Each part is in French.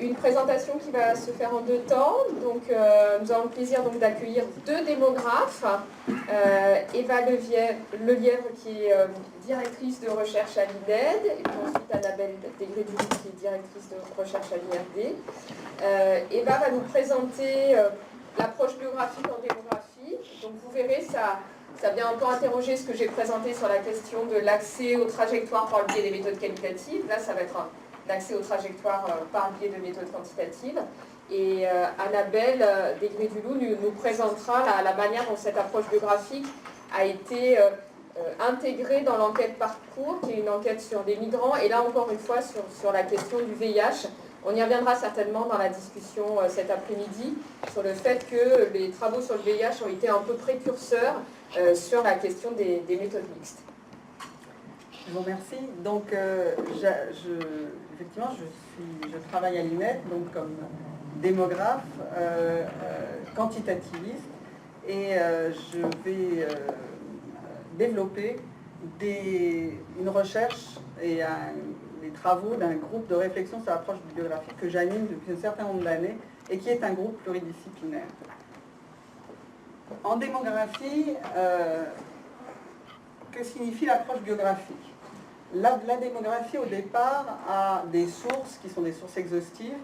une présentation qui va se faire en 2 temps. Donc, nous avons le plaisir d'accueillir 2 démographes. Eva Lelièvre, qui est directrice de recherche à l'INED, et puis ensuite Annabelle Desgrès-Duloup, qui est directrice de recherche à l'IRD. Eva va nous présenter l'approche biographique en démographie. Donc, vous verrez, ça vient un peu interroger ce que j'ai présenté sur la question de l'accès aux trajectoires par le biais des méthodes qualitatives. Là, ça va être l'accès aux trajectoires par le biais de méthodes quantitatives. Et Annabelle Desgrès-Duloup nous présentera la manière dont cette approche biographique a été intégrée dans l'enquête parcours, qui est une enquête sur des migrants, et là encore une fois sur la question du VIH. On y reviendra certainement dans la discussion cet après-midi sur le fait que les travaux sur le VIH ont été un peu précurseurs sur la question des méthodes mixtes. Je vous remercie. Donc, effectivement, je travaille à l'INED, donc comme démographe, quantitativiste, et je vais développer une recherche et les travaux d'un groupe de réflexion sur l'approche bibliographique que j'anime depuis un certain nombre d'années et qui est un groupe pluridisciplinaire. En démographie, que signifie l'approche biographique ? La démographie, au départ, a des sources qui sont des sources exhaustives,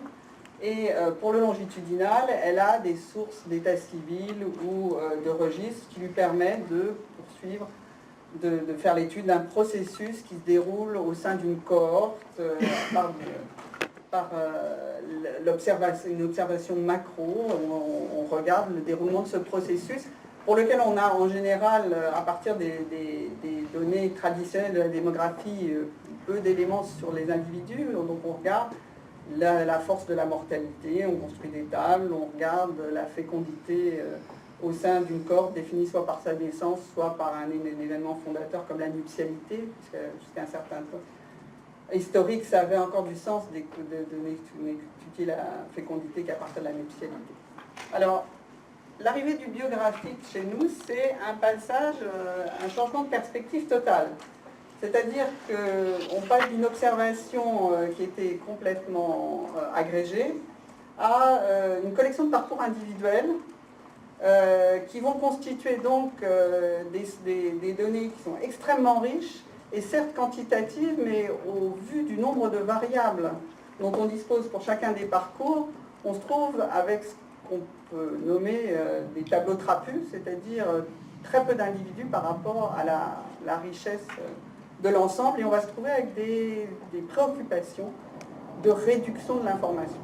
et pour le longitudinal, elle a des sources d'état civil ou de registres qui lui permettent de poursuivre, de faire l'étude d'un processus qui se déroule au sein d'une cohorte par une observation macro. On regarde le déroulement de ce processus, pour lequel on a en général, à partir des données traditionnelles de la démographie, peu d'éléments sur les individus. Donc on regarde la force de la mortalité, on construit des tables, on regarde la fécondité au sein d'une cohorte définie soit par sa naissance, soit par un événement fondateur comme la nuptialité, puisque jusqu'à un certain temps historique, ça avait encore du sens d'étudier la fécondité qu'à partir de la nuptialité. Alors, l'arrivée du biographique chez nous, c'est un passage, un changement de perspective total. C'est-à-dire qu'on passe d'une observation qui était complètement agrégée à une collection de parcours individuels qui vont constituer donc des données qui sont extrêmement riches et certes quantitatives, mais au vu du nombre de variables dont on dispose pour chacun des parcours, on se trouve avec ce qu'on peut nommer des tableaux trapus, c'est-à-dire très peu d'individus par rapport à la richesse de l'ensemble, et on va se trouver avec des préoccupations de réduction de l'information.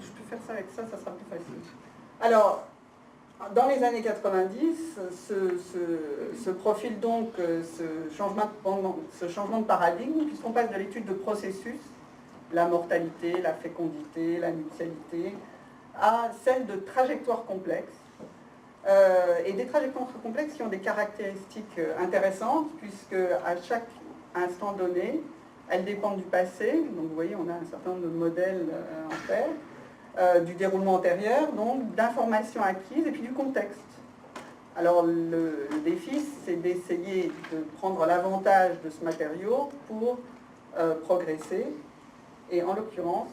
Je peux faire ça avec ça sera plus facile. Alors, dans les années 90, se profile donc ce changement de paradigme, puisqu'on passe de l'étude de processus, la mortalité, la fécondité, la nuptialité, à celle de trajectoires complexes, et des trajectoires complexes qui ont des caractéristiques intéressantes, puisque à chaque instant donné, elles dépendent du passé. Donc vous voyez, on a un certain nombre de modèles en fait, du déroulement antérieur, donc d'informations acquises et puis du contexte. Alors le défi, c'est d'essayer de prendre l'avantage de ce matériau pour progresser, et en l'occurrence,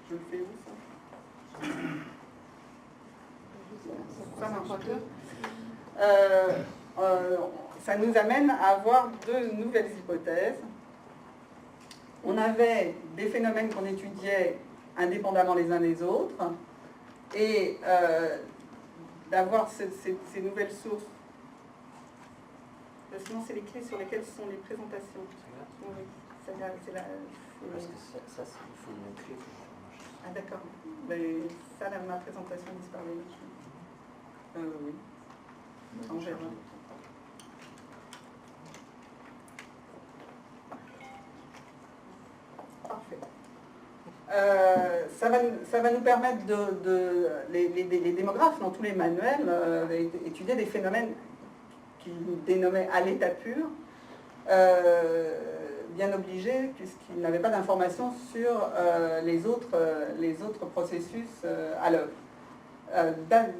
je le fais où ça nous amène à avoir 2 nouvelles hypothèses. On avait des phénomènes qu'on étudiait indépendamment les uns des autres, et d'avoir ces nouvelles sources. Sinon, c'est les clés sur lesquelles sont les présentations. Oui, c'est la... Parce que ça, il faut une clé. Ah d'accord. Mais ça, là, ma présentation disparaît. Oui. On verra. Parfait. Ça va nous permettre les démographes, dans tous les manuels, d'étudier des phénomènes qu'ils dénommaient à l'état pur, bien obligés, puisqu'ils n'avaient pas d'informations sur les autres processus à l'œuvre.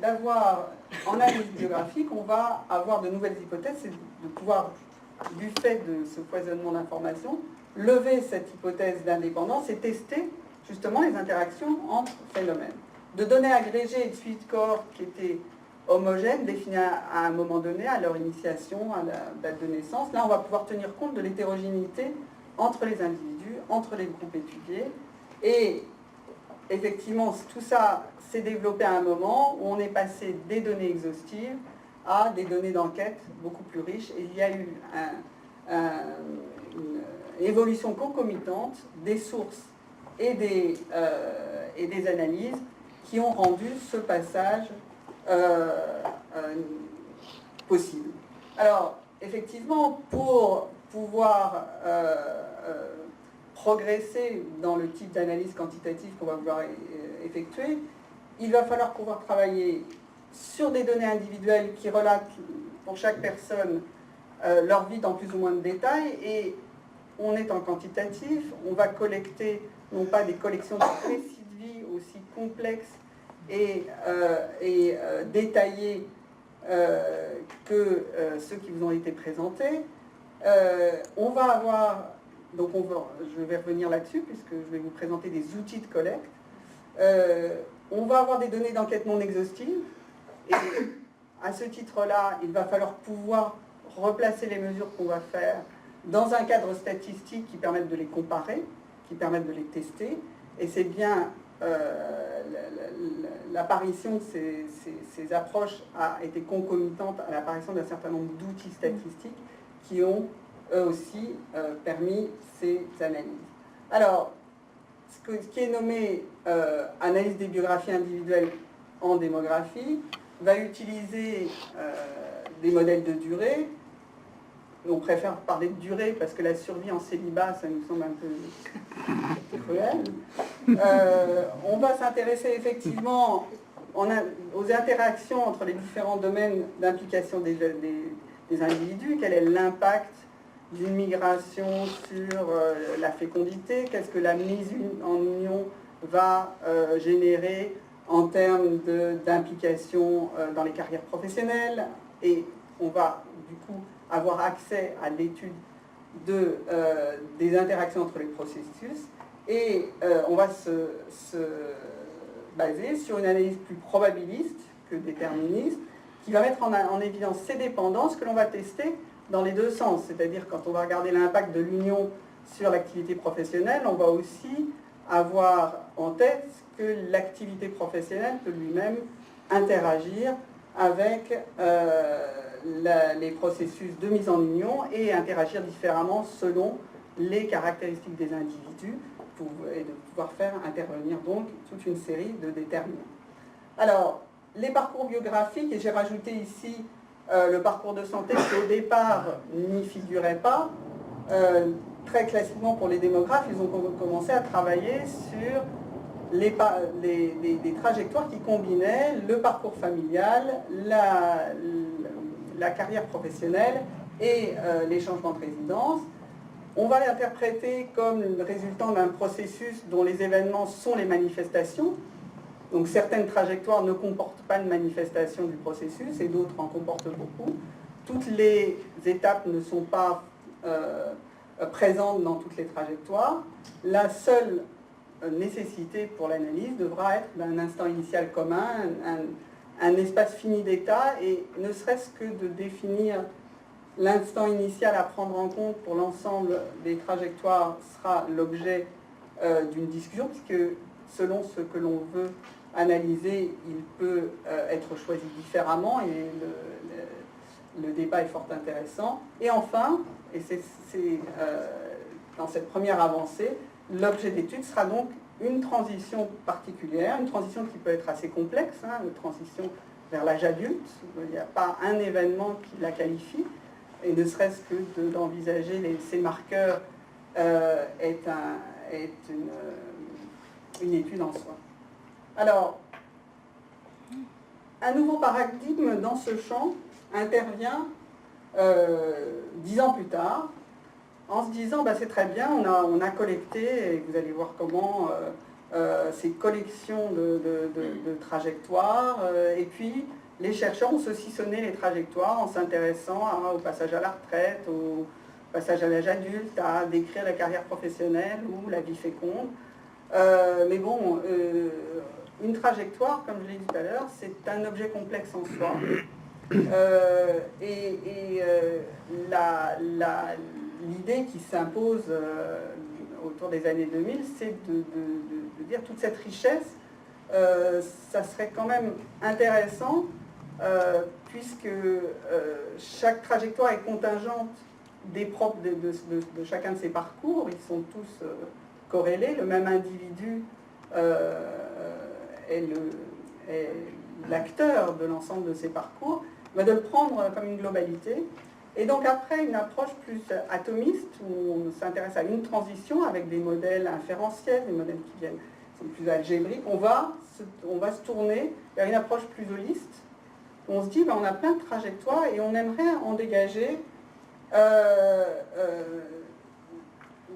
d'avoir, en analyse biographique, on va avoir de nouvelles hypothèses, c'est de pouvoir, du fait de ce foisonnement d'informations, lever cette hypothèse d'indépendance et tester justement les interactions entre phénomènes. De données agrégées et de suites cohortes qui étaient homogènes, définies à un moment donné, à leur initiation, à la date de naissance, là on va pouvoir tenir compte de l'hétérogénéité entre les individus, entre les groupes étudiés, et effectivement tout ça s'est développé à un moment où on est passé des données exhaustives à des données d'enquête beaucoup plus riches, et il y a eu une évolution concomitante des sources et des analyses qui ont rendu ce passage possible. Alors, effectivement, pour pouvoir progresser dans le type d'analyse quantitative qu'on va vouloir effectuer, il va falloir pouvoir travailler sur des données individuelles qui relatent pour chaque personne leur vie dans plus ou moins de détails, et on est en quantitatif, on va collecter non pas des collections de récits de vie aussi complexes et détaillés que ceux qui vous ont été présentés. On va avoir, donc je vais revenir là-dessus puisque je vais vous présenter des outils de collecte. On va avoir des données d'enquête non exhaustives, et à ce titre-là, il va falloir pouvoir replacer les mesures qu'on va faire dans un cadre statistique qui permette de les comparer, qui permette de les tester, et c'est bien l'apparition de ces approches a été concomitante à l'apparition d'un certain nombre d'outils statistiques qui ont eux aussi permis ces analyses. Alors, ce qui est nommé analyse des biographies individuelles en démographie va utiliser des modèles de durée. On préfère parler de durée parce que la survie en célibat, ça nous semble un peu cruel. On va s'intéresser effectivement aux interactions entre les différents domaines d'implication des individus. Quel est l'impact d'une migration sur la fécondité? Qu'est-ce que la mise en union va générer en termes d'implication dans les carrières professionnelles? Et on va du coup avoir accès à l'étude des interactions entre les processus, et on va se baser sur une analyse plus probabiliste que déterministe, qui va mettre en évidence ces dépendances que l'on va tester dans les deux sens, c'est-à-dire quand on va regarder l'impact de l'union sur l'activité professionnelle, on va aussi avoir en tête que l'activité professionnelle peut lui-même interagir avec les processus de mise en union et interagir différemment selon les caractéristiques des individus et de pouvoir faire intervenir donc toute une série de déterminants. Alors, les parcours biographiques, et j'ai rajouté ici le parcours de santé qui au départ n'y figurait pas. Très classiquement pour les démographes, ils ont commencé à travailler sur des trajectoires qui combinaient le parcours familial, la carrière professionnelle et les changements de résidence. On va l'interpréter comme résultant d'un processus dont les événements sont les manifestations. Donc certaines trajectoires ne comportent pas de manifestation du processus et d'autres en comportent beaucoup. Toutes les étapes ne sont pas présentes dans toutes les trajectoires. La seule nécessité pour l'analyse devra être d'un instant initial commun, un espace fini d'état, et ne serait-ce que de définir l'instant initial à prendre en compte pour l'ensemble des trajectoires sera l'objet d'une discussion, puisque selon ce que l'on veut analyser, il peut être choisi différemment, et le débat est fort intéressant. Et enfin, et c'est dans cette première avancée, l'objet d'étude sera donc une transition particulière, une transition qui peut être assez complexe, une transition vers l'âge adulte. Il n'y a pas un événement qui la qualifie, et ne serait-ce que d'envisager ces marqueurs est une étude en soi. Alors, un nouveau paradigme dans ce champ intervient 10 ans plus tard, en se disant c'est très bien, on a collecté, et vous allez voir comment ces collections de trajectoires. Et puis, les chercheurs ont saucissonné les trajectoires en s'intéressant au passage à la retraite, au passage à l'âge adulte, à décrire la carrière professionnelle ou la vie féconde. Mais bon, une trajectoire, comme je l'ai dit tout à l'heure, c'est un objet complexe en soi. L'idée qui s'impose autour des années 2000, c'est de dire toute cette richesse, ça serait quand même intéressant, puisque chaque trajectoire est contingente des propres de chacun de ses parcours, ils sont tous corrélés, le même individu est l'acteur de l'ensemble de ces parcours, mais de le prendre comme une globalité. Et donc après, une approche plus atomiste, où on s'intéresse à une transition avec des modèles inférentiels, des modèles qui sont plus algébriques, on va se tourner vers une approche plus holiste. On se dit, ben, on a plein de trajectoires et on aimerait en dégager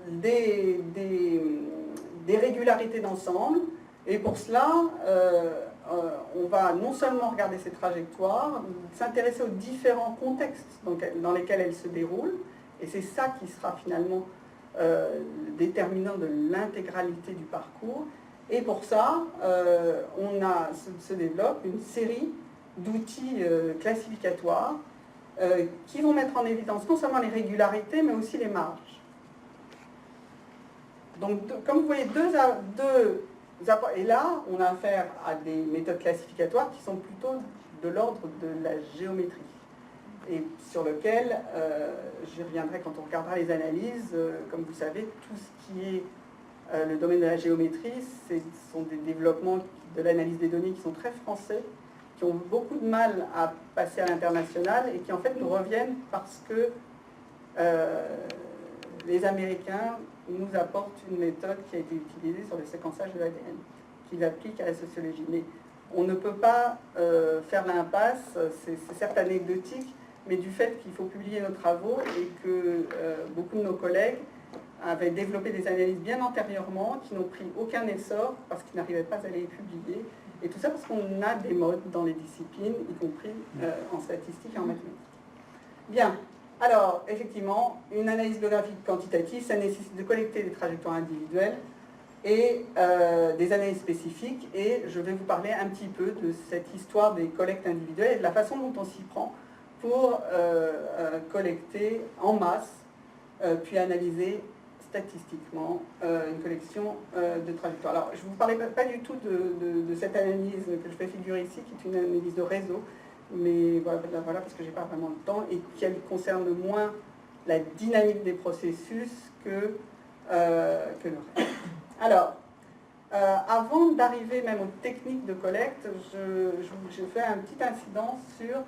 des régularités d'ensemble. Et pour cela, on va non seulement regarder ces trajectoires, s'intéresser aux différents contextes dans lesquels elles se déroulent, et c'est ça qui sera finalement déterminant de l'intégralité du parcours. Et pour ça, se développe une série d'outils classificatoires qui vont mettre en évidence non seulement les régularités, mais aussi les marges. Donc, comme vous voyez, et là, on a affaire à des méthodes classificatoires qui sont plutôt de l'ordre de la géométrie, et sur lequel j'y reviendrai quand on regardera les analyses. Comme vous savez, tout ce qui est le domaine de la géométrie, ce sont des développements de l'analyse des données qui sont très français, qui ont beaucoup de mal à passer à l'international et qui en fait nous reviennent parce que les Américains nous apportent une méthode qui a été utilisée sur le séquençage de l'ADN, qu'ils appliquent à la sociologie. Mais on ne peut pas faire l'impasse, c'est certes anecdotique, mais du fait qu'il faut publier nos travaux et que beaucoup de nos collègues avaient développé des analyses bien antérieurement qui n'ont pris aucun essor parce qu'ils n'arrivaient pas à les publier. Et tout ça parce qu'on a des modes dans les disciplines, y compris en statistique et en mathématiques. Bien, alors effectivement, une analyse biographique quantitative, ça nécessite de collecter des trajectoires individuelles et des analyses spécifiques. Et je vais vous parler un petit peu de cette histoire des collectes individuelles et de la façon dont on s'y prend pour collecter en masse, puis analyser statistiquement une collection de trajectoires. Alors, je ne vous parlais pas du tout de cette analyse que je fais figurer ici, qui est une analyse de réseau, mais voilà parce que je n'ai pas vraiment le temps, et qui concerne moins la dynamique des processus que le reste. Alors, avant d'arriver même aux techniques de collecte, je fais un petit incident sur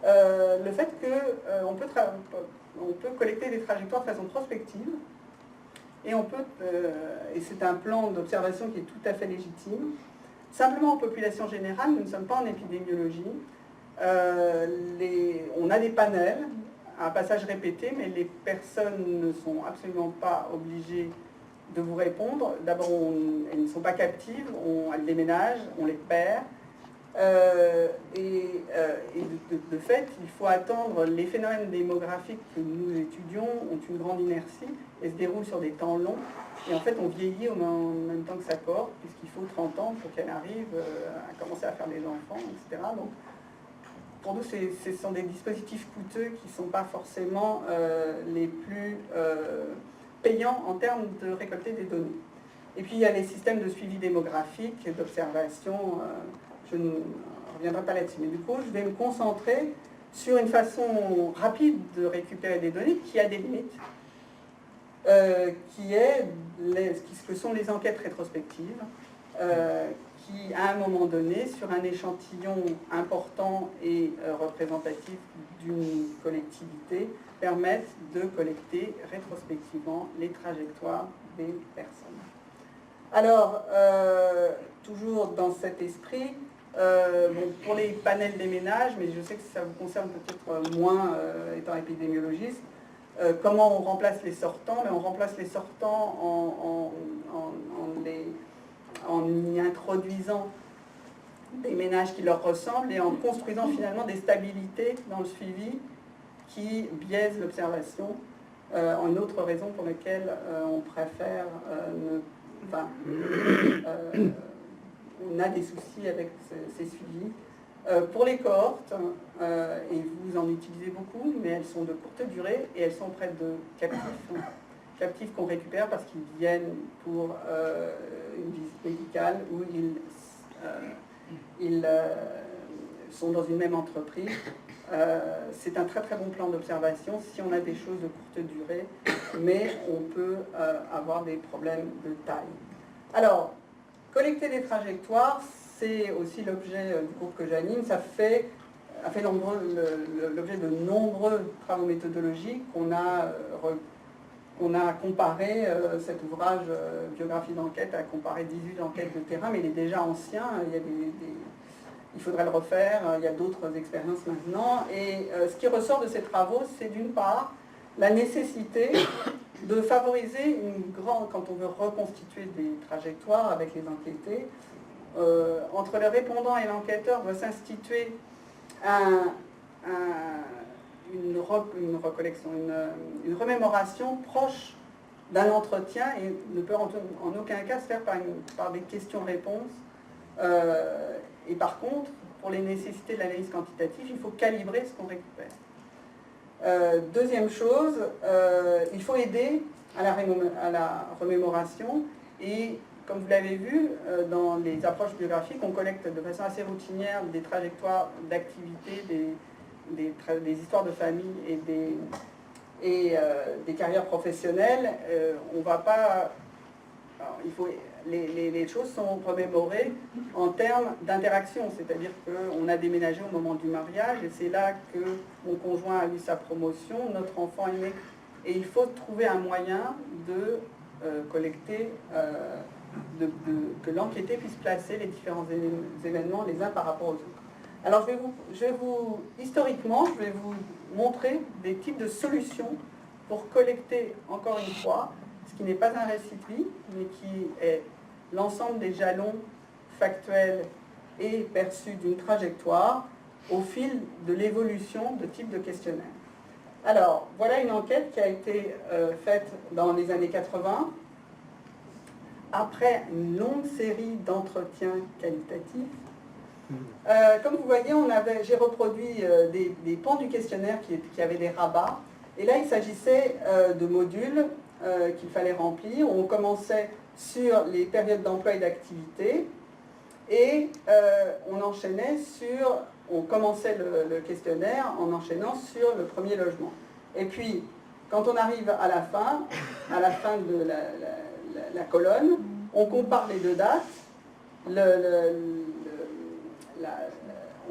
le fait qu'on peut collecter des trajectoires de façon prospective, et c'est un plan d'observation qui est tout à fait légitime. Simplement, en population générale, nous ne sommes pas en épidémiologie. On a des panels, un passage répété, mais les personnes ne sont absolument pas obligées de vous répondre. D'abord, elles ne sont pas captives, elles déménagent, on les perd. De fait, il faut attendre. Les phénomènes démographiques que nous étudions ont une grande inertie et se déroulent sur des temps longs. Et en fait, on vieillit en même temps que sa cohorte, puisqu'il faut 30 ans pour qu'elle arrive à commencer à faire des enfants, etc. Donc, pour nous, ce sont des dispositifs coûteux qui ne sont pas forcément les plus payants en termes de récolter des données. Et puis, il y a les systèmes de suivi démographique et d'observation. Je ne reviendrai pas là-dessus. Mais du coup, je vais me concentrer sur une façon rapide de récupérer des données qui a des limites, ce que sont les enquêtes rétrospectives, qui, à un moment donné, sur un échantillon important et représentatif d'une collectivité, permettent de collecter rétrospectivement les trajectoires des personnes. Alors, toujours dans cet esprit, pour les panels des ménages, mais je sais que ça vous concerne peut-être moins étant épidémiologiste, comment on remplace les sortants? On remplace les sortants en y introduisant des ménages qui leur ressemblent et en construisant finalement des stabilités dans le suivi qui biaisent l'observation. Une autre raison pour laquelle on préfère on a des soucis avec ces suivis. Pour les cohortes, et vous en utilisez beaucoup, mais elles sont de courte durée et elles sont auprès de captifs qu'on récupère parce qu'ils viennent pour une visite médicale ou ils sont dans une même entreprise. C'est un très très bon plan d'observation si on a des choses de courte durée, mais on peut avoir des problèmes de taille. Alors, collecter des trajectoires, c'est aussi l'objet du groupe que j'anime. Ça a fait l'objet de nombreux travaux méthodologiques qu'on a comparé. Cet ouvrage, Biographie d'enquête, a comparé 18 enquêtes de terrain, mais il est déjà ancien. Il faudrait le refaire. Il y a d'autres expériences maintenant. Et ce qui ressort de ces travaux, c'est d'une part la nécessité de favoriser quand on veut reconstituer des trajectoires avec les enquêtés, entre le répondant et l'enquêteur doit s'instituer une recollection, une remémoration proche d'un entretien et ne peut en aucun cas se faire par des questions-réponses. Et par contre, pour les nécessités de l'analyse quantitative, il faut calibrer ce qu'on récupère. Deuxième chose, il faut aider à la remémoration et comme vous l'avez vu, dans les approches biographiques, on collecte de façon assez routinière des trajectoires d'activité, des histoires de famille et des carrières professionnelles. On va pas... Alors, les choses sont remémorées en termes d'interaction, c'est-à-dire qu'on a déménagé au moment du mariage et c'est là que mon conjoint a eu sa promotion, notre enfant est né. Et il faut trouver un moyen de collecter... que l'enquêté puisse placer les différents événements les uns par rapport aux autres. Alors historiquement, je vais vous montrer des types de solutions pour collecter, encore une fois, ce qui n'est pas un récipient, mais qui est l'ensemble des jalons factuels et perçus d'une trajectoire au fil de l'évolution de type de questionnaire. Alors, voilà une enquête qui a été faite dans les années 80, après une longue série d'entretiens qualitatifs. Comme vous voyez, j'ai reproduit des pans du questionnaire qui avaient des rabats. Et là, il s'agissait de modules qu'il fallait remplir. On commençait sur les périodes d'emploi et d'activité. Et on commençait le questionnaire en enchaînant sur le premier logement. Et puis, quand on arrive à la fin de la colonne, on compare les deux dates,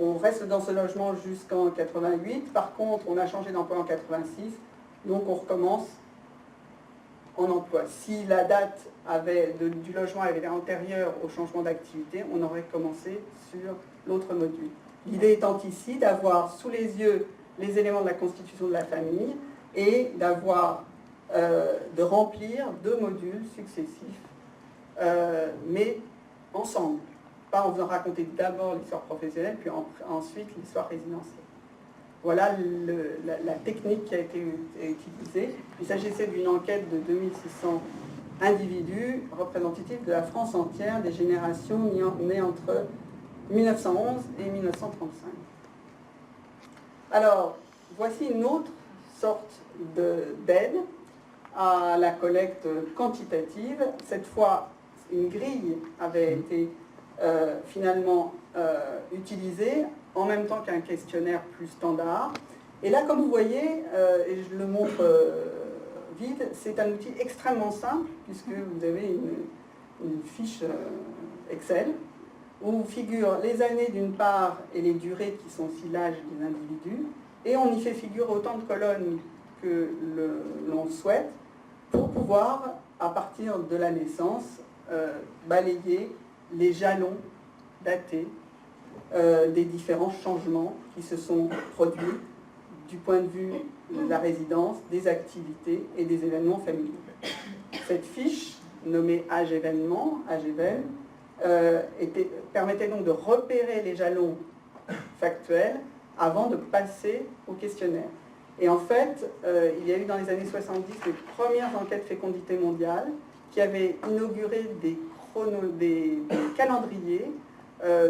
on reste dans ce logement jusqu'en 88, par contre on a changé d'emploi en 86, donc on recommence en emploi. Si la date du logement avait été antérieure au changement d'activité, on aurait commencé sur l'autre module. L'idée étant ici d'avoir sous les yeux les éléments de la constitution de la famille et de remplir deux modules successifs, mais ensemble, pas en faisant raconter d'abord l'histoire professionnelle, puis ensuite l'histoire résidentielle. Voilà la technique qui a été utilisée. Il s'agissait d'une enquête de 2600 individus représentatifs de la France entière, des générations nées entre 1911 et 1935. Alors, voici une autre sorte d'aide à la collecte quantitative. Cette fois, une grille avait été finalement utilisée en même temps qu'un questionnaire plus standard. Et là, comme vous voyez, et je le montre vide, c'est un outil extrêmement simple puisque vous avez une fiche Excel où figurent les années d'une part et les durées qui sont aussi l'âge des individus, et on y fait figure autant de colonnes que l'on souhaite pour pouvoir, à partir de la naissance, balayer les jalons datés des différents changements qui se sont produits du point de vue de la résidence, des activités et des événements familiaux. Cette fiche, nommée âge événement, âge ével, permettait donc de repérer les jalons factuels avant de passer au questionnaire. Et en fait, il y a eu dans les années 70 les premières enquêtes fécondité mondiale qui avaient inauguré des calendriers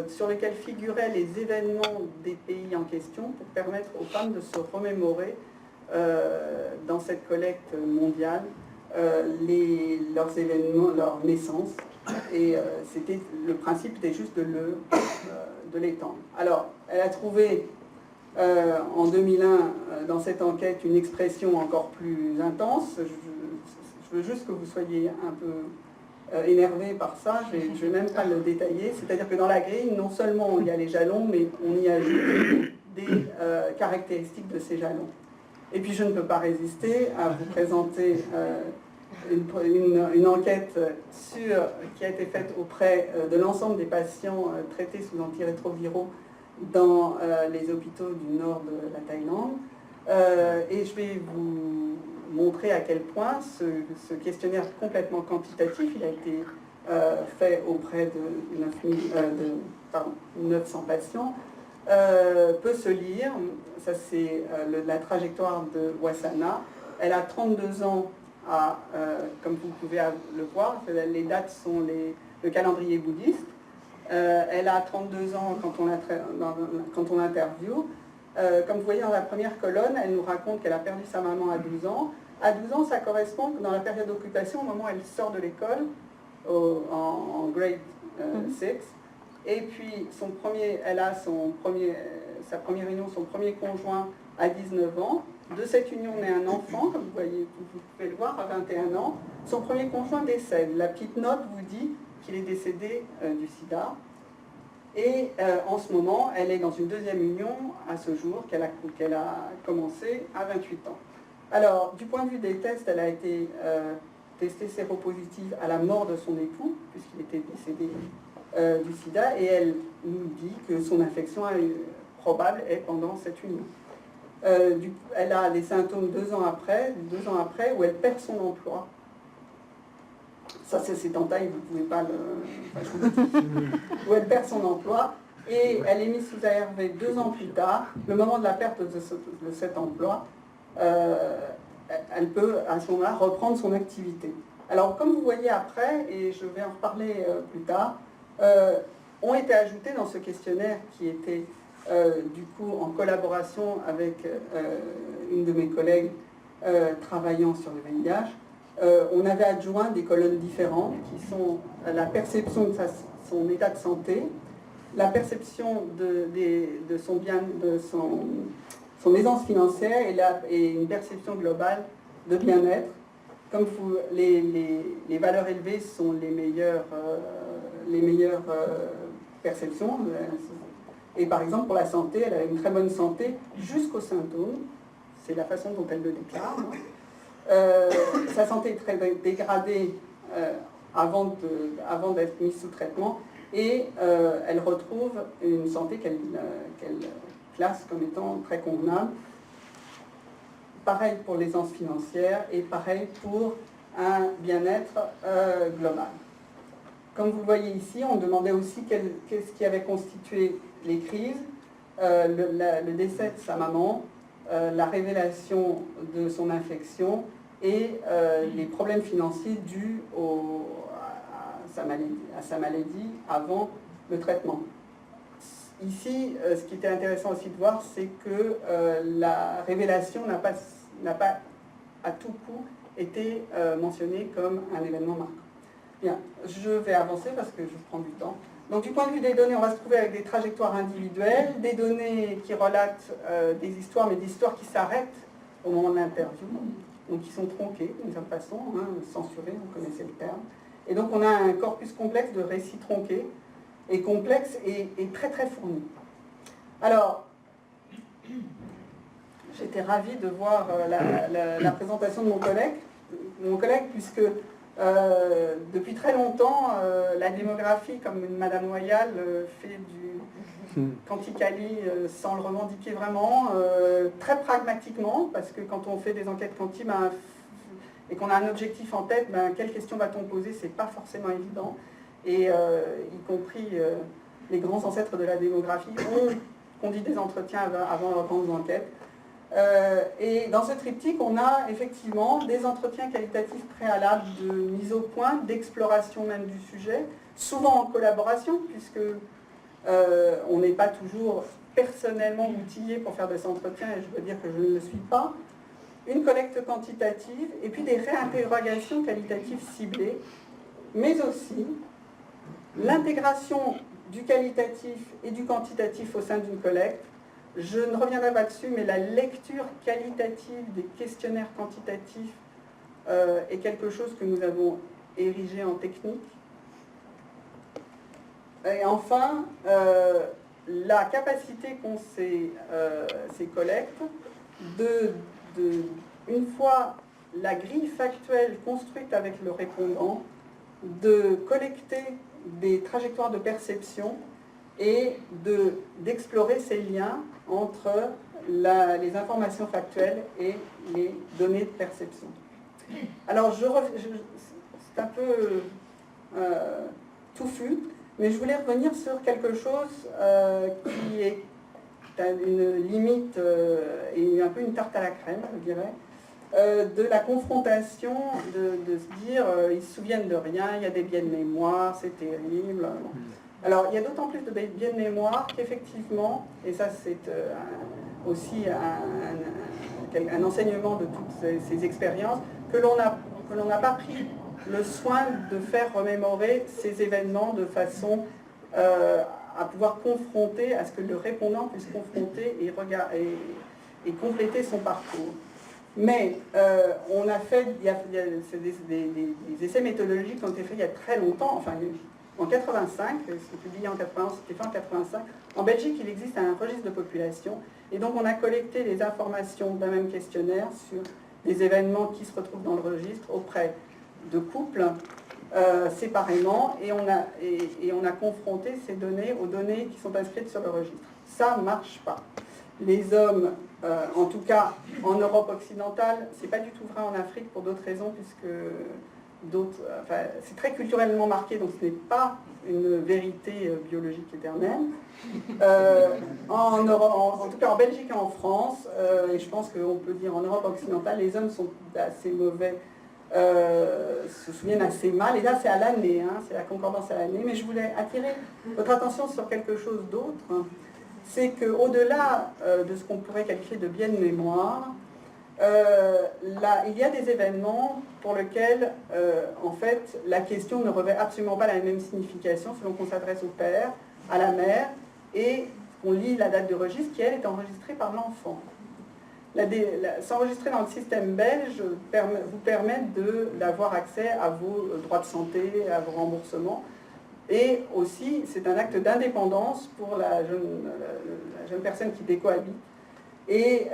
sur lesquels figuraient les événements des pays en question pour permettre aux femmes de se remémorer dans cette collecte mondiale leurs événements, leur naissance. Et le principe était juste de l'étendre. Alors, elle a trouvé en 2001, dans cette enquête, une expression encore plus intense. Je veux juste que vous soyez un peu énervé par ça, je ne vais même pas le détailler. C'est-à-dire que dans la grille, non seulement il y a les jalons, mais on y ajoute des caractéristiques de ces jalons. Et puis je ne peux pas résister à vous présenter une enquête qui a été faite auprès de l'ensemble des patients traités sous antirétroviraux dans les hôpitaux du nord de la Thaïlande. Et je vais vous montrer à quel point ce questionnaire complètement quantitatif, il a été fait auprès de 900 patients, peut se lire. Ça, c'est la trajectoire de Wasana. Elle a 32 ans, comme vous pouvez le voir, les dates sont le calendrier bouddhiste. Elle a 32 ans quand on l'interviewe. Comme vous voyez dans la première colonne, elle nous raconte qu'elle a perdu sa maman à 12 ans. À 12 ans, ça correspond dans la période d'occupation, au moment où elle sort de l'école, en grade 6. Et puis, elle a sa première union, son premier conjoint à 19 ans. De cette union naît un enfant, comme vous pouvez le voir, à 21 ans. Son premier conjoint décède. La petite note vous dit qu'il est décédé du sida. Et en ce moment, elle est dans une deuxième union à ce jour qu'elle a commencé à 28 ans. Alors, du point de vue des tests, elle a été testée séropositive à la mort de son époux, puisqu'il était décédé du sida, et elle nous dit que son infection probable est pendant cette union. Elle a des symptômes 2 ans après, où elle perd son emploi. Ça, c'est en taille, vous ne pouvez pas où elle perd son emploi, et elle est mise sous ARV 2 ans plus tard. Le moment de la perte de cet emploi, elle peut à ce moment-là reprendre son activité. Alors, comme vous voyez après, et je vais en reparler plus tard, ont été ajoutés dans ce questionnaire qui était du coup en collaboration avec une de mes collègues travaillant sur le VIH. On avait adjoint des colonnes différentes qui sont la perception de son état de santé, la perception de son aisance financière et une perception globale de bien-être. Comme les valeurs élevées sont les meilleures perceptions. Et par exemple, pour la santé, elle a une très bonne santé jusqu'aux symptômes. C'est la façon dont elle le déclare. Sa santé est très dégradée avant d'être mise sous traitement, et elle retrouve une santé qu'elle classe comme étant très convenable. Pareil pour l'aisance financière et pareil pour un bien-être global. Comme vous le voyez ici, on demandait aussi qu'est-ce qui avait constitué les crises, le décès de sa maman, la révélation de son infection et les problèmes financiers dus à sa maladie avant le traitement. Ici, ce qui était intéressant aussi de voir, c'est que la révélation n'a pas à tout coup été mentionnée comme un événement marquant. Bien, je vais avancer parce que je prends du temps. Donc du point de vue des données, on va se trouver avec des trajectoires individuelles, des données qui relatent des histoires, mais des histoires qui s'arrêtent au moment de l'interview, donc qui sont tronquées d'une certaine façon, censurées, vous connaissez le terme. Et donc on a un corpus complexe de récits tronqués, et complexe et très très fourni. Alors, j'étais ravie de voir la présentation de mon collègue puisque depuis très longtemps, la démographie, comme Madame Noyal fait du quanticali sans le revendiquer vraiment, très pragmatiquement, parce que quand on fait des enquêtes quanti et qu'on a un objectif en tête, quelle question va-t-on poser, c'est pas forcément évident. et y compris les grands ancêtres de la démographie, ont conduit des entretiens avant leurs grandes enquêtes. Et dans ce triptyque, on a effectivement des entretiens qualitatifs préalables de mise au point, d'exploration même du sujet, souvent en collaboration, puisque on n'est pas toujours personnellement outillé pour faire des entretiens, et je veux dire que je ne le suis pas, une collecte quantitative, et puis des réinterrogations qualitatives ciblées, mais aussi l'intégration du qualitatif et du quantitatif au sein d'une collecte. Je ne reviendrai pas dessus, mais la lecture qualitative des questionnaires quantitatifs est quelque chose que nous avons érigé en technique. Et enfin, la capacité qu'ont ces collectes une fois la grille factuelle construite avec le répondant, de collecter des trajectoires de perception et d'explorer ces liens entre les informations factuelles et les données de perception. Alors, c'est un peu touffu, mais je voulais revenir sur quelque chose qui est une limite et un peu une tarte à la crème, je dirais, de la confrontation, de se dire ils se souviennent de rien, il y a des biais de mémoire, c'est terrible. Alors il y a d'autant plus de biais de mémoire qu'effectivement, et ça c'est aussi un enseignement de toutes ces expériences, que l'on n'a pas pris le soin de faire remémorer ces événements de façon à pouvoir confronter, à ce que le répondant puisse confronter et compléter son parcours. Mais on a fait, des essais méthodologiques qui ont été faits il y a très longtemps, enfin en 85, c'est publié en 80, c'était fait en 85. En Belgique, il existe un registre de population, et donc on a collecté les informations d'un même questionnaire sur des événements qui se retrouvent dans le registre auprès de couples séparément, et on a confronté ces données aux données qui sont inscrites sur le registre. Ça ne marche pas. Les hommes, en tout cas en Europe occidentale, c'est pas du tout vrai en Afrique pour d'autres raisons, puisque c'est très culturellement marqué, donc ce n'est pas une vérité biologique éternelle. En tout cas en Belgique et en France, et je pense qu'on peut dire en Europe occidentale, les hommes sont assez mauvais, se souviennent assez mal, et là c'est à l'année, hein, c'est la concordance à l'année, mais je voulais attirer votre attention sur quelque chose d'autre, c'est qu'au-delà de ce qu'on pourrait qualifier de biais de mémoire, il y a des événements pour lesquels, en fait, la question ne revêt absolument pas la même signification selon qu'on s'adresse au père, à la mère, et qu'on lit la date de registre qui, elle, est enregistrée par l'enfant. S'enregistrer dans le système belge vous permet d'avoir accès à vos droits de santé, à vos remboursements, et aussi, c'est un acte d'indépendance pour la jeune personne qui décohabite. Et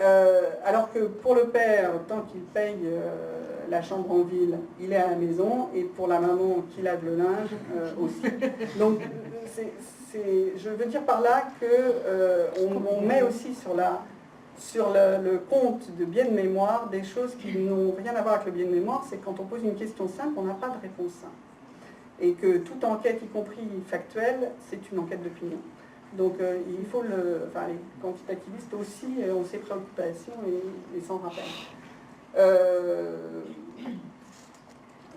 alors que pour le père, tant qu'il paye la chambre en ville, il est à la maison, et pour la maman qui lave le linge aussi. Donc je veux dire par là qu'on met aussi sur le compte de biais de mémoire des choses qui n'ont rien à voir avec le biais de mémoire. C'est quand on pose une question simple, on n'a pas de réponse simple. Et que toute enquête, y compris factuelle, c'est une enquête d'opinion. Donc il faut les quantitativistes aussi ont ces préoccupations et s'en rappellent.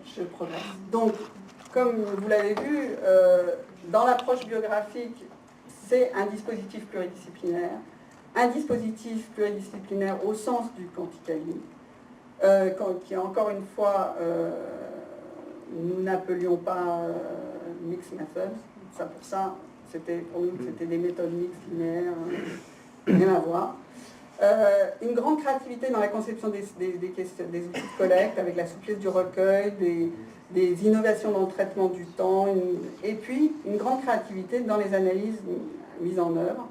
Je progresse. Donc, comme vous l'avez vu, dans l'approche biographique, c'est un dispositif pluridisciplinaire. Un dispositif pluridisciplinaire au sens du quantitatif, qui encore une fois, nous n'appelions pas mixed methods. Pour ça, pour nous, c'était des méthodes mixtes, linéaires, rien à voir. Une grande créativité dans la conception des outils de collecte, avec la souplesse du recueil, des innovations dans le traitement du temps, et puis une grande créativité dans les analyses mises en œuvre.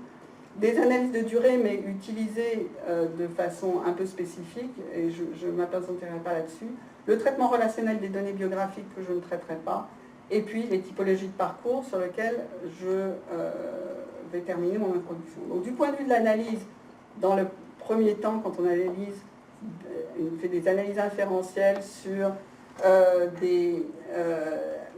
Des analyses de durée, mais utilisées de façon un peu spécifique, et je ne m'apesantirai pas là-dessus. Le traitement relationnel des données biographiques, que je ne traiterai pas, et puis les typologies de parcours sur lesquelles je vais terminer mon introduction. Donc, du point de vue de l'analyse, dans le premier temps, quand on analyse, on fait des analyses inférentielles sur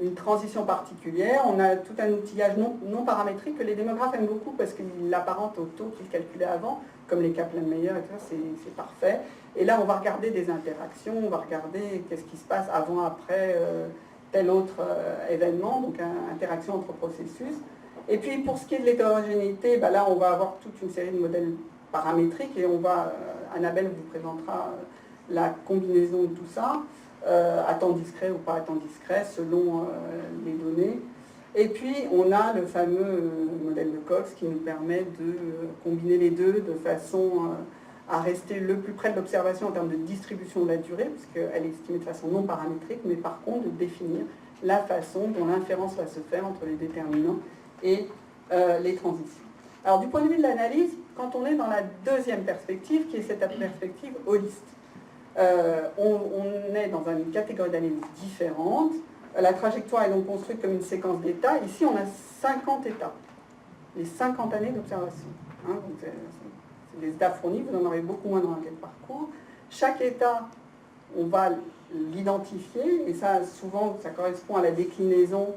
une transition particulière. On a tout un outillage non paramétrique que les démographes aiment beaucoup parce qu'il apparente au taux qu'ils calculaient avant, comme les Kaplan-Meier, et tout ça, c'est parfait. Et là, on va regarder des interactions, on va regarder qu'est-ce qui se passe avant, après tel autre événement, donc interaction entre processus. Et puis, pour ce qui est de l'hétérogénéité, là, on va avoir toute une série de modèles paramétriques et Annabelle vous présentera la combinaison de tout ça, à temps discret ou pas à temps discret, selon les données. Et puis, on a le fameux modèle de Cox qui nous permet de combiner les deux de façon à rester le plus près de l'observation en termes de distribution de la durée, puisqu'elle est estimée de façon non paramétrique, mais par contre de définir la façon dont l'inférence va se faire entre les déterminants et les transitions. Alors, du point de vue de l'analyse, quand on est dans la deuxième perspective, qui est cette perspective holiste, on est dans une catégorie d'analyse différente. La trajectoire est donc construite comme une séquence d'états. Ici, on a 50 états, les 50 années d'observation. Hein, c'est des états fournis, vous en aurez beaucoup moins dans un parcours. Chaque état, on va l'identifier, et ça, souvent, ça correspond à la déclinaison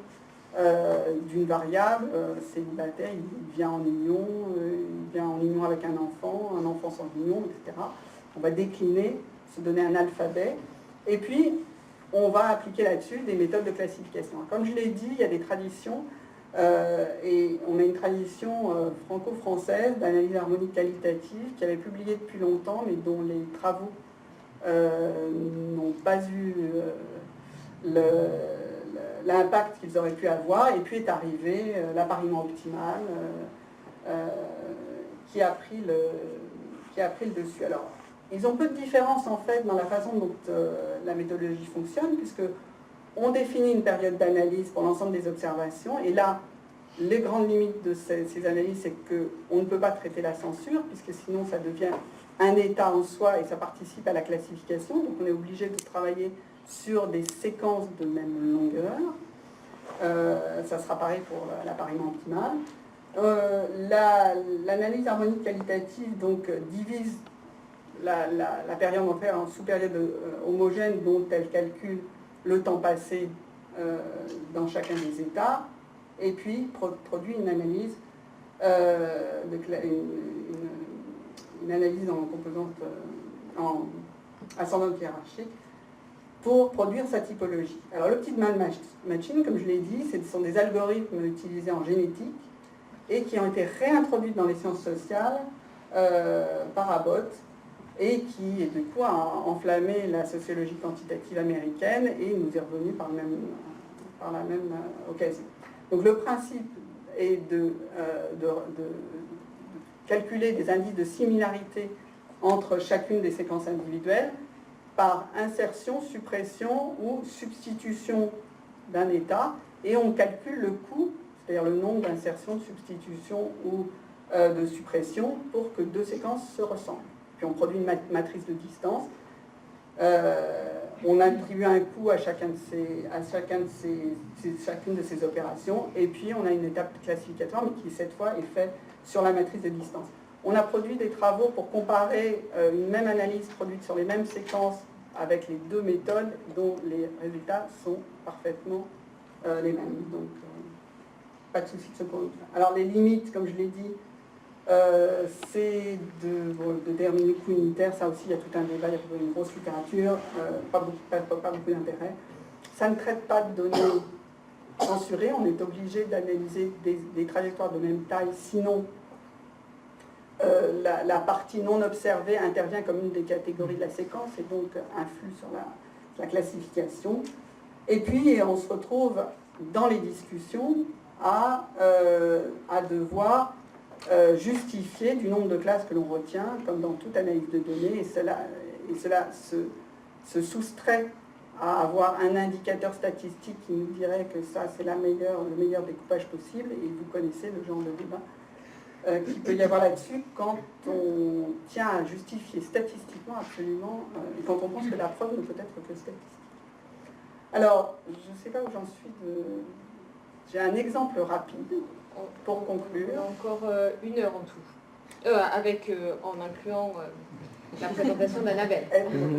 d'une variable. Célibataire, il vient en union avec un enfant sans union, etc. On va décliner, se donner un alphabet, et puis on va appliquer là-dessus des méthodes de classification. Comme je l'ai dit, il y a des traditions, et on a une tradition franco-française d'analyse harmonique qualitative qui avait publié depuis longtemps, mais dont les travaux n'ont pas eu l'impact qu'ils auraient pu avoir, et puis est arrivé l'appariement optimal qui a pris le dessus. Alors, ils ont peu de différence en fait dans la façon dont la méthodologie fonctionne, puisque on définit une période d'analyse pour l'ensemble des observations, et là, les grandes limites de ces analyses, c'est qu'on ne peut pas traiter la censure, puisque sinon ça devient un état en soi et ça participe à la classification, donc on est obligé de travailler sur des séquences de même longueur. Ça sera pareil pour l'appariement optimal. L'analyse harmonique qualitative donc, divise la période en sous-période homogène dont elle calcule le temps passé dans chacun des états, et puis produit une analyse, une analyse en composante en ascendante hiérarchique pour produire sa typologie. Alors l'optimal matching, comme je l'ai dit, ce sont des algorithmes utilisés en génétique et qui ont été réintroduits dans les sciences sociales par Abbott, et qui, du coup, a enflammé la sociologie quantitative américaine et nous est revenu par la même occasion. Donc le principe est de calculer des indices de similarité entre chacune des séquences individuelles par insertion, suppression ou substitution d'un état, et on calcule le coût, c'est-à-dire le nombre d'insertions, de substitutions ou de suppression pour que deux séquences se ressemblent. Puis on produit une matrice de distance. On attribue un coût à chacune de ces opérations, et puis on a une étape classificatoire, mais qui cette fois est faite sur la matrice de distance. On a produit des travaux pour comparer une même analyse produite sur les mêmes séquences avec les deux méthodes dont les résultats sont parfaitement les mêmes. Donc, pas de souci de ce point de vue. Alors, les limites, comme je l'ai dit, c'est de terminer coût unitaire. Ça aussi, il y a tout un débat, il y a une grosse littérature, pas beaucoup d'intérêt. Ça ne traite pas de données censurées. On est obligé d'analyser des trajectoires de même taille, sinon la partie non observée intervient comme une des catégories de la séquence et donc influe sur la classification. Et puis on se retrouve dans les discussions à devoir justifier du nombre de classes que l'on retient, comme dans toute analyse de données, et cela se soustrait à avoir un indicateur statistique qui nous dirait que ça c'est le meilleur découpage possible, et vous connaissez le genre de débat qu'il peut y avoir là-dessus quand on tient à justifier statistiquement absolument, et quand on pense que la preuve ne peut être que statistique. Alors, je ne sais pas où j'en suis J'ai un exemple rapide pour conclure. On a encore 1 heure en tout, en incluant la présentation d'Annabelle.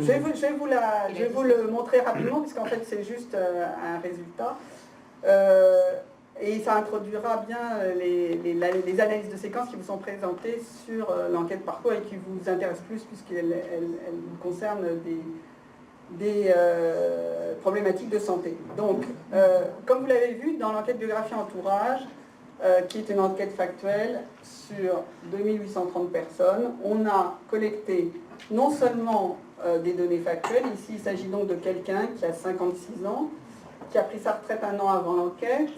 Je vais vous le montrer rapidement, puisqu'en fait c'est juste un résultat. Et ça introduira bien les analyses de séquences qui vous sont présentées sur l'enquête parcours et qui vous intéressent plus puisqu'elles concernent des problématiques de santé. Donc, comme vous l'avez vu, dans l'enquête biographie entourage, qui est une enquête factuelle sur 2830 personnes, on a collecté non seulement des données factuelles, ici il s'agit donc de quelqu'un qui a 56 ans, qui a pris sa retraite un an avant l'enquête.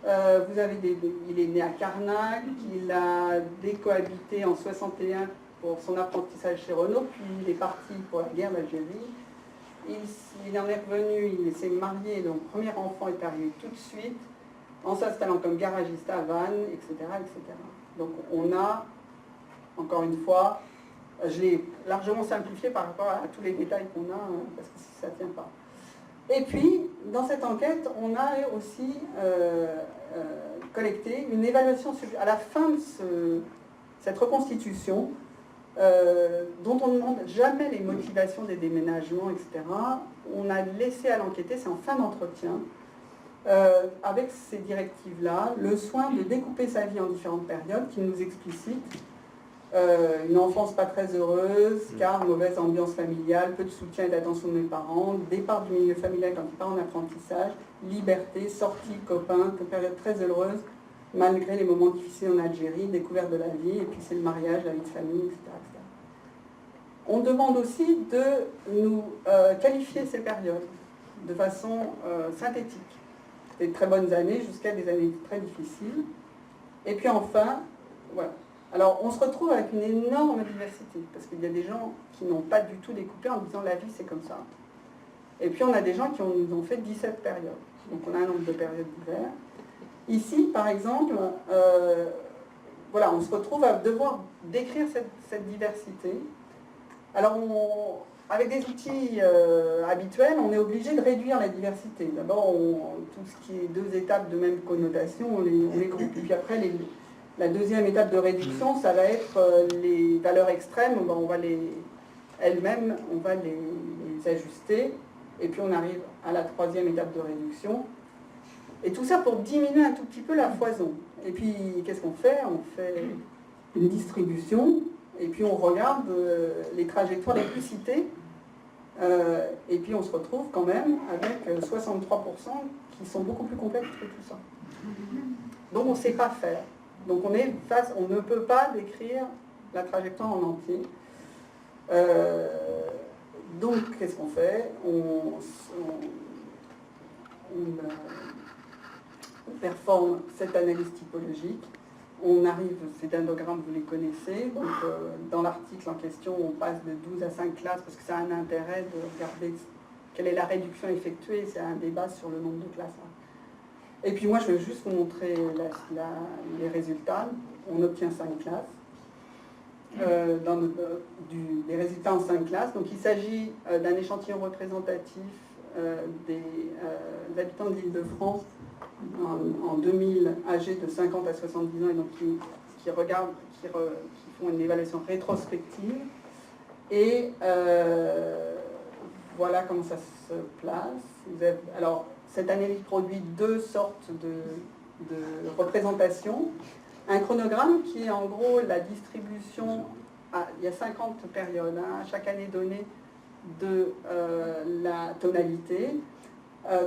Il est né à Carnac, il a décohabité en 61 pour son apprentissage chez Renault, puis il est parti pour la guerre d'Algérie. Il en est revenu, il s'est marié, donc premier enfant est arrivé tout de suite, en s'installant comme garagiste à Vannes, etc., etc. Donc on a, encore une fois, je l'ai largement simplifié par rapport à tous les détails qu'on a, parce que ça ne tient pas. Et puis, dans cette enquête, on a aussi collecté une évaluation à la fin de cette reconstitution, dont on ne demande jamais les motivations des déménagements, etc. On a laissé à l'enquêté, c'est en fin d'entretien, avec ces directives-là, le soin de découper sa vie en différentes périodes qui nous explicitent une enfance pas très heureuse, car mauvaise ambiance familiale, peu de soutien et d'attention de mes parents, départ du milieu familial quand il part en apprentissage, liberté, sortie, copains, période très heureuse, malgré les moments difficiles en Algérie, découverte de la vie, et puis c'est le mariage, la vie de famille, etc. etc. On demande aussi de nous qualifier ces périodes de façon synthétique. Des très bonnes années jusqu'à des années très difficiles. Et puis enfin, voilà. Alors on se retrouve avec une énorme diversité, parce qu'il y a des gens qui n'ont pas du tout découpé en disant la vie c'est comme ça. Et puis on a des gens qui nous ont fait 17 périodes. Donc on a un nombre de périodes diverses. Ici, par exemple, voilà, on se retrouve à devoir décrire cette diversité. Alors avec des outils habituels, on est obligé de réduire la diversité. D'abord, tout ce qui est 2 étapes de même connotation, on les groupe. Et puis après, la deuxième étape de réduction, ça va être les valeurs extrêmes, on va elles-mêmes, on va les ajuster. Et puis on arrive à la 3e étape de réduction. Et tout ça pour diminuer un tout petit peu la foison. Et puis, qu'est-ce qu'on fait? On fait une distribution. Et puis on regarde les trajectoires les plus citées, et puis on se retrouve quand même avec 63% qui sont beaucoup plus complexes que tout ça. Donc on ne sait pas faire. Donc on ne peut pas décrire la trajectoire en entier. Donc qu'est-ce qu'on fait? On performe cette analyse typologique. On arrive, ces dendrogrammes, vous les connaissez, donc dans l'article en question, on passe de 12 à 5 classes, parce que ça a un intérêt de regarder quelle est la réduction effectuée, c'est un débat sur le nombre de classes. Et puis moi, je vais juste vous montrer les résultats. On obtient 5 classes, des résultats en 5 classes. Donc il s'agit d'un échantillon représentatif des habitants de l'Île-de-France en 2000, âgés de 50 à 70 ans, et donc qui font une évaluation rétrospective. Et voilà comment ça se place. Alors, cette analyse produit 2 sortes de représentations. Un chronogramme qui est en gros la distribution, il y a 50 périodes, à chaque année donnée, de la tonalité.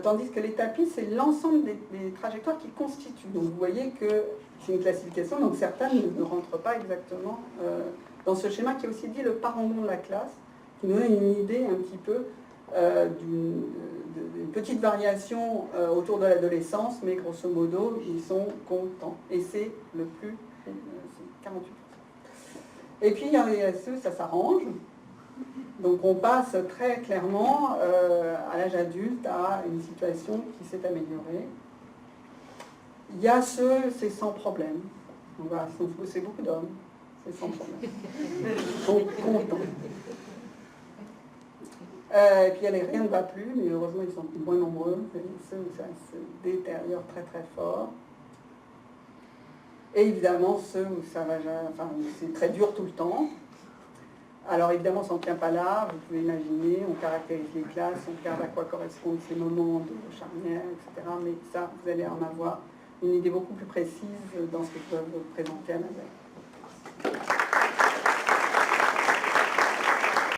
Tandis que les tapis, c'est l'ensemble des trajectoires qui constituent. Donc vous voyez que c'est une classification, donc certaines ne rentrent pas exactement dans ce schéma qui est aussi dit le parangon de la classe, qui nous donne une idée un petit peu d'une petite variation autour de l'adolescence, mais grosso modo, ils sont contents. Et c'est le plus, c'est 48%. Et puis, il y a les RSE, ça s'arrange. Donc on passe très clairement à l'âge adulte à une situation qui s'est améliorée. Il y a c'est sans problème. Donc voilà, c'est beaucoup d'hommes, c'est sans problème. Ils sont contents. Et puis il y a les rien ne va plus, mais heureusement ils sont moins nombreux. Ceux où ça se détériore très très fort. Et évidemment ceux où ça va, enfin, c'est très dur tout le temps. Alors évidemment, ça ne tient pas là, vous pouvez imaginer, on caractérise les classes, on regarde à quoi correspondent ces moments de charnière, etc. Mais ça, vous allez en avoir une idée beaucoup plus précise dans ce que je peux vous présenter à la veille.